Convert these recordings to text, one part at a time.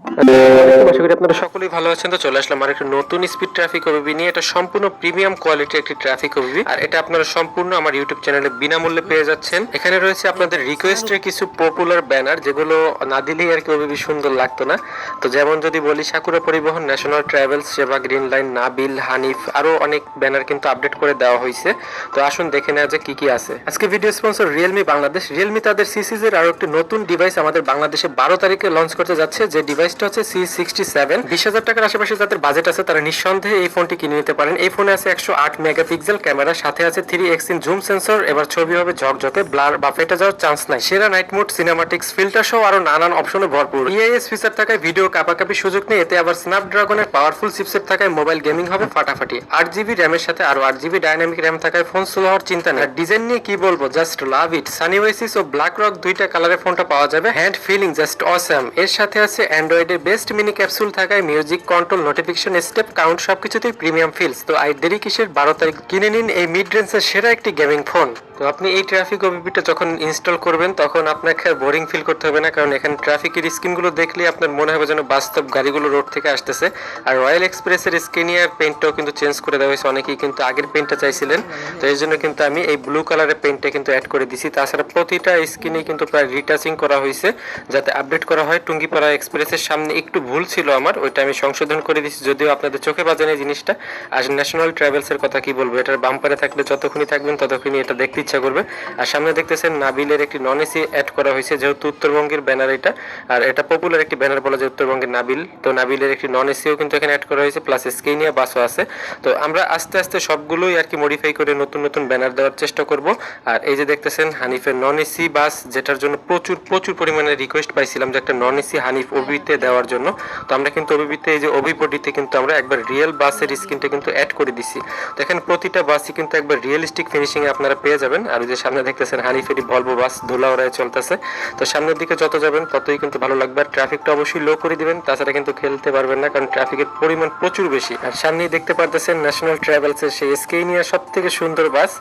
আশা করি আপনারা সকলেই ভালো আছেন। তো চলে আসলাম আর একটা নতুন স্পিড ট্রাফিক ওবিবি নিয়ে। এটা সম্পূর্ণ প্রিমিয়াম কোয়ালিটির একটি ট্রাফিক ওবিবি, আর এটা আপনারা সম্পূর্ণ আমার ইউটিউব চ্যানেলে বিনামূল্যে পেয়ে যাচ্ছেন। এখানে রয়েছে আপনাদের রিকোয়েস্টের কিছু পপুলার ব্যানার, যেগুলো না দিলেই আর কি ওবিবি সুন্দর লাগতো না। তো যেমন যদি বলি, সাকুরা পরিবহন, ন্যাশনাল ট্রাভেলস, সেবা, গ্রিন লাইন, নাবিল, হানিফ, আরো অনেক ব্যানার কিন্তু আপডেট করে দেওয়া হয়েছে। তো আসুন দেখে নেওয়া যাক কি কি আছে। আজকে video sponsor Realme Bangladesh. Realme তাদের সি সিরিজের আরো একটি নতুন ডিভাইস আমাদের বাংলাদেশে 12 তারিখে লঞ্চ করতে যাচ্ছে। যে ডিভাইসটা হচ্ছে C67। 20,000 টাকার আশেপাশে যাদের বাজেট আছে তারা নিঃসন্দেহে এই ফোনটি কিনে নিতে পারেন। এই ফোনে আছে 108 মেগাপিক্সেল ক্যামেরা, সাথে আছে 3x জুম সেন্সর। এবার ছবি হবে ঝকঝকে, ব্লার বা ফেটে যাওয়ার চান্স নাই। সেরা নাইট মোড, সিনেমাটিক্স, ফিল্টার সহ আরো নানান অপশনে ভরপুর। ইআইএস ফিচার থাকায় ভিডিও কাপাকাপি সুযোগ নেই। এতে আবার স্ন্যাপড্রাগনের পাওয়ারফুল চিপসেট থাকায় মোবাইল গেমিং হবে ফাটাফাটি। 8GB র্যামের সাথে আরো 8GB ডাইনামিক র্যাম থাকায় ফোন স্লো হওয়ার চিন্তা নেই। ডিজাইন নিয়ে কি বলবো, just love it. Sunny oasis ও ব্ল্যাক রক দুইটা কালারে ফোনটা পাওয়া যাবে। Hand feeling just awesome. এর সাথে আছে অ্যান্ড্রয়েডের বেস্ট মিনি ক্যাপসুল থাকায় music control, notification, step count সবকিছুতেই প্রিমিয়াম ফিলস। তো আই দেরি কিসের, 12 তারিখ কিনে নিন এই মিড রেঞ্জের সেরা একটি গেমিং ফোন। তো আপনি এই ট্রাফিক ওবিপিটা যখন ইনস্টল করবেন তখন আপনাকে আর বোরিং ফিল করতে হবে না, কারণ এখানে ট্রাফিকের স্ক্রিনগুলো দেখলে আপনার মনে হবে যেন বাস্তব গাড়িগুলো রোড থেকে আসতেছে। আর রয়্যাল এক্সপ্রেসের স্ক্রিনিয়ার পেন্টটাও কিন্তু চেঞ্জ করে দেওয়া হয়েছে। অনেকেই কিন্তু আগের পেন্টটা চাইছিলেন, তো এই জন্য কিন্তু আমি এই ব্লু কালারের পেন্টটা কিন্তু অ্যাড করে দিছি। তাছাড়া প্রতিটা স্ক্রিনে কিন্তু প্রায় রিটাচিং করা হয়েছে যাতে আপডেট করা হয়। টুঙ্গিপাড়া এক্সপ্রেসের সামনে একটু ভুল ছিল আমার, ওইটা আমি সংশোধন করে দিচ্ছি, যদিও আপনাদের চোখে বাজে না জিনিসটা। আর ন্যাশনাল ট্রাভেলসের কথা কি বলবো, এটার বাম্পারে থাকলে যতক্ষণই থাকবেন ততক্ষণই এটা দেখতে ইচ্ছা করবে। আর সামনে দেখতেছেন নাবিলের একটি নন এসি অ্যাড করা হয়েছে, যেহেতু উত্তরবঙ্গের ব্যানার এটা, আর এটা পপুলার একটি ব্যানার বলা যায় উত্তরবঙ্গের নাবিল। তো নাবিলের একটি নন এসিও কিন্তু এখানে অ্যাড করা হয়েছে, প্লাস স্কেনিয়া বাসও আছে। তো আমরা আস্তে আস্তে সবগুলোই আর কি মডিফাই করে নতুন নতুন ব্যানার দেওয়ার চেষ্টা করব। আর এই যে দেখতেছেন হানিফের নন এসি বাস, যেটার জন্য প্রচুর প্রচুর পরিমাণে রিকোয়েস্ট পাইছিলাম যে একটা নন এসি হানিফ ওবিতে দেওয়ার জন্য। তো আমরা কিন্তু ওবিতে এই যে ওবিপডিতে কিন্তু আমরা একবার রিয়েল বাসের স্ক্রিনটা কিন্তু অ্যাড করে দিছি। তো এখানে প্রতিটা বাসই কিন্তু একবার রিয়েলিস্টিক ফিনিশিং এ আপনারা পেয়ে যাবেন। আর ওই যে সামনে দেখতেছেন হানিফেরি ভলভো বাস ধুলা ওড়ায় চলতেছে। তো সামনের দিকে যত যাবেন ততই কিন্তু ভালো লাগবে। আর ট্রাফিকটা অবশ্যই লো করে দিবেন, তাছাড়া কিন্তু খেলতে পারবেন না, কারণ ট্রাফিকের পরিমাণ প্রচুর বেশি। আর সামনেই দেখতে পারতেছেন ন্যাশনাল ট্রাভেলসের সেই স্কেনিয়া সব থেকে সুন্দর বাস।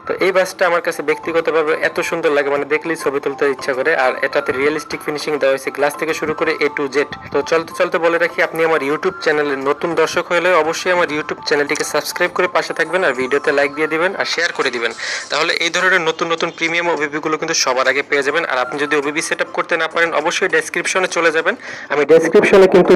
তো এই বাসটা আমার কাছে ব্যক্তিগতভাবে এত সুন্দর লাগে, মানে দেখলেই ছবি তুলতে ইচ্ছা করে। আর এটাতে রিয়েলিস্টিক ফিনিশিং দেওয়া হয়েছে, গ্লাস থেকে শুরু করে A to Z। তো চলতে চলতে বলে রাখি, আপনি আমার ইউটিউব চ্যানেলের নতুন দর্শক হলে অবশ্যই আমার ইউটিউব চ্যানেলটিকে সাবস্ক্রাইব করে পাশে থাকবেন, আর ভিডিওতে লাইক দিয়ে দিবেন আর শেয়ার করে দিবেন। তাহলে এই ধরনের নতুন নতুন প্রিমিয়াম ওবিপিগুলো কিন্তু সবার আগে পেয়ে যাবেন। আর আপনি যদি ওবিপি সেট আপ করতে না পারেন অবশ্যই ডেসক্রিপশনে চলে যাবেন, আমি ডেসক্রিপশনে কিন্তু